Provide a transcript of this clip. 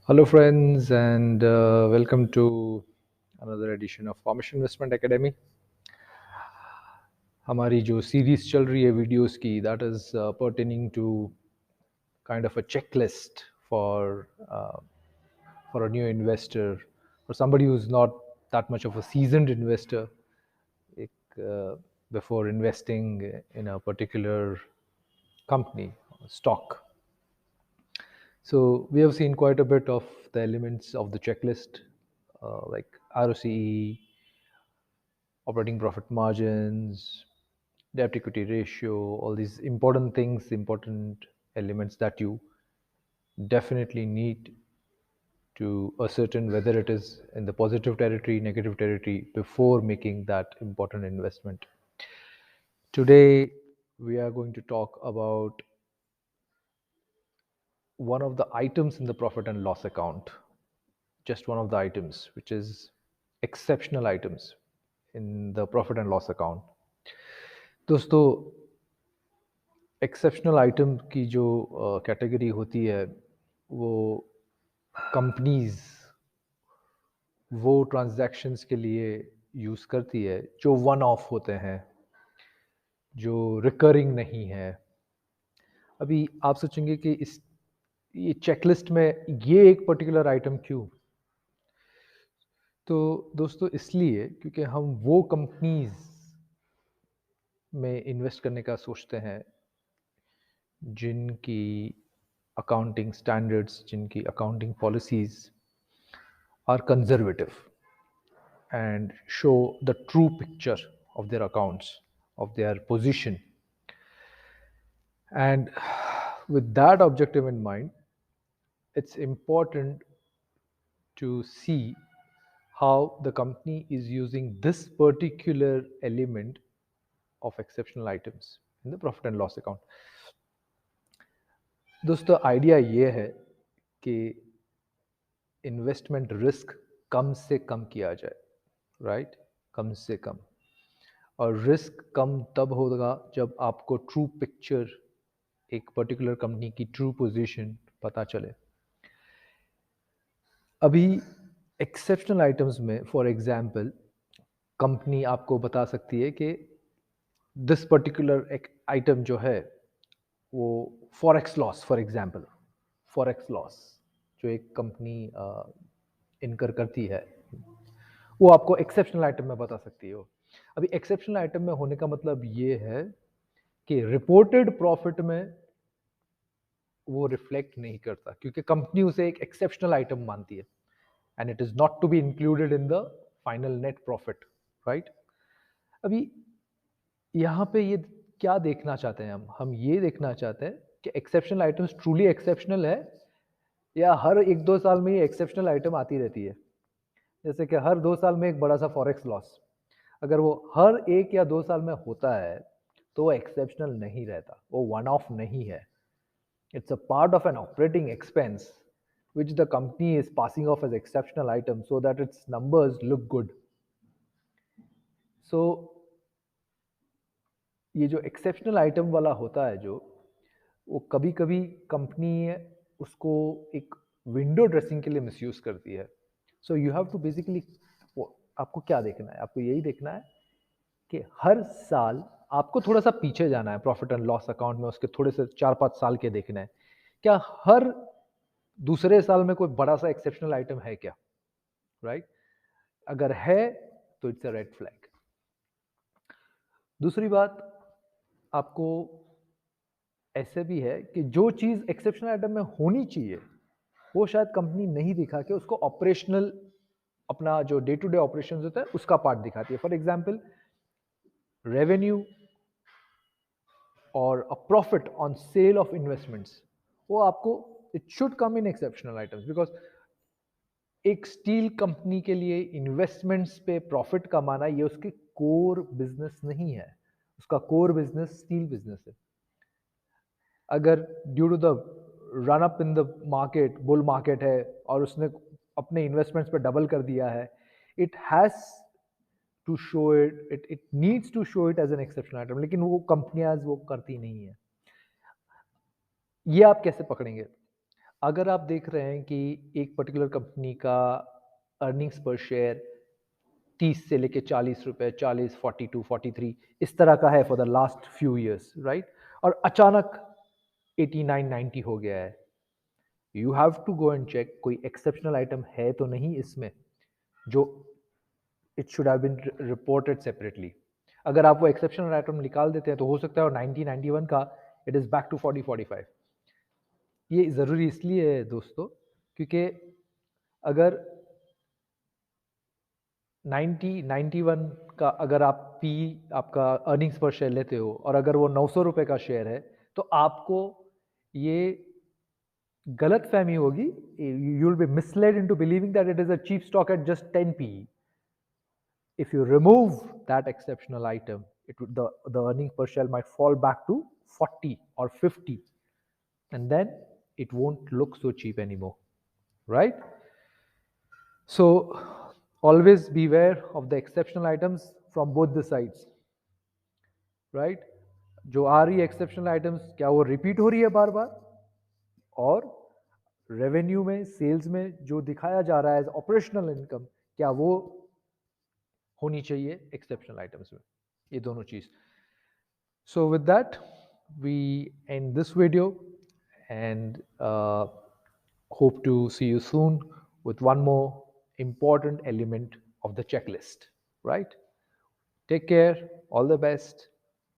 Hello, friends, and welcome to another edition of Formation Investment Academy. हमारी जो series चल रही है वीडियोस की that is pertaining to kind of a checklist for a new investor, for somebody who's not that much of a seasoned investor, before investing in a particular company stock. So we have seen quite a bit of the elements of the checklist, like ROCE, operating profit margins, debt equity ratio, all these important things, important elements that you definitely need to ascertain whether it is in the positive territory, negative territory before making that important investment. Today, we are going to talk about one of the items in the profit and loss account, just one of the items, which is exceptional items in the profit and loss account. दोस्तों, exceptional item की जो category होती है वो companies वो transactions के लिए use करती है जो वन ऑफ होते हैं, जो रिकरिंग नहीं है। अभी आप सोचेंगे कि ये चेकलिस्ट में ये एक पर्टिकुलर आइटम क्यों? तो दोस्तों इसलिए क्योंकि हम वो कंपनीज में इन्वेस्ट करने का सोचते हैं जिनकी अकाउंटिंग स्टैंडर्ड्स, जिनकी accounting policies are conservative and show the true picture of their accounts, of their position. And with that objective in mind, it's important to see how the company is using this particular element of exceptional items in the profit and loss account. दोस्तों idea ये है कि investment risk कम से कम किया जाए, right? कम से कम। और risk कम तब होगा जब आपको ट्रू पिक्चर, एक पर्टिकुलर कंपनी की ट्रू पोजीशन पता चले। अभी एक्सेप्शनल आइटम्स में फॉर एग्जांपल कंपनी आपको बता सकती है कि दिस पर्टिकुलर आइटम जो है वो forex loss, for example forex loss जो एक कंपनी इनकर करती है वो आपको एक्सेप्शनल आइटम में बता सकती है। अभी एक्सेप्शनल आइटम में होने का मतलब ये है कि रिपोर्टेड प्रॉफिट में वो रिफ्लेक्ट नहीं करता क्योंकि कंपनी उसे एक एक्सेप्शनल आइटम मानती है and it is not to be included in the final net profit, right? अभी यहाँ पे ये क्या देखना चाहते हैं हम ये देखना चाहते हैं कि एक्सेप्शनल आइटम्स ट्रूली एक्सेप्शनल है या हर एक दो साल में ये एक्सेप्शनल आइटम आती रहती है। जैसे कि हर 2 साल में एक बड़ा सा फॉरेक्स लॉस, अगर वो हर 1 या 2 साल में होता है तो वो एक्सेप्शनल नहीं रहता, वो वन ऑफ नहीं है। It's a part of an operating expense which the company is passing off as exceptional item so that its numbers look good. So ये जो एक्सेप्शनल आइटम वाला होता है जो वो कभी कभी कंपनी उसको एक विंडो ड्रेसिंग के लिए मिसयूज करती है। So you have to basically, आपको क्या देखना है? आपको यही देखना है कि हर साल आपको थोड़ा सा पीछे जाना है प्रॉफिट एंड लॉस अकाउंट में, उसके थोड़े से 4-5 साल के देखना है क्या हर दूसरे साल में कोई बड़ा सा एक्सेप्शनल आइटम है क्या, राइट? अगर है तो इट्स अ रेड फ्लैग। दूसरी बात, आपको ऐसे भी है कि जो चीज एक्सेप्शनल आइटम में होनी चाहिए वो शायद कंपनी नहीं दिखा के उसको ऑपरेशनल, अपना जो डे टू डे ऑपरेशन होता है उसका पार्ट दिखाती है। फॉर एग्जाम्पल रेवेन्यू और a profit on sale of investments, वो आपको it should come in exceptional items because एक स्टील कंपनी के लिए इन्वेस्टमेंट्स पे प्रॉफिट कमाना ये उसकी कोर बिजनेस नहीं है। उसका कोर बिजनेस स्टील बिजनेस है। अगर due to the run up in the market, bull market है और उसने अपने इन्वेस्टमेंट्स पे डबल कर दिया है, it has to show it needs to show it as an exceptional item, लेकिन वो कंपनियां वो करती नहीं है। ये आप कैसे पकड़ेंगे? अगर आप देख रहे हैं कि एक पर्टिकुलर कंपनी का अर्निंग्स पर शेयर 30 से लेके 40 रुपए, 40, 42, 43 इस तरह का है for the last few years, right? और अचानक 89, 90 हो गया है। You have to go and check कोई एक्सेप्शनल आइटम है तो नहीं इसमें, जो it should have been reported separately. अगर आप वो एक्सेप्शनल आइटम निकाल देते हैं तो हो सकता है 90, 91 का इट इज़ बैक टू 40, 45। ये ज़रूरी इसलिए है दोस्तों, क्योंकि अगर 90, 91 का अगर आप पी आपका अर्निंग्स पर शेयर लेते हो और अगर वो 900 रुपए का शेयर है, तो आपको ये गलतफ़हमी होगी, you will be misled into believing that it is a cheap stock at just 10 PE. If you remove that exceptional item, the earning per share might fall back to 40 or 50, and then it won't look so cheap anymore, right? So always beware of the exceptional items from both the sides, right? जो आ रही है exceptional items, क्या वो repeat हो रही है बार बार? और revenue में, सेल्स में जो दिखाया जा रहा है एज ऑपरेशनल इनकम, क्या वो होनी चाहिए एक्सेप्शनल आइटम्स में? ये दोनों चीज। So with that, we end this video and hope to see you soon with one more important element of the checklist, right? Take care, all the best.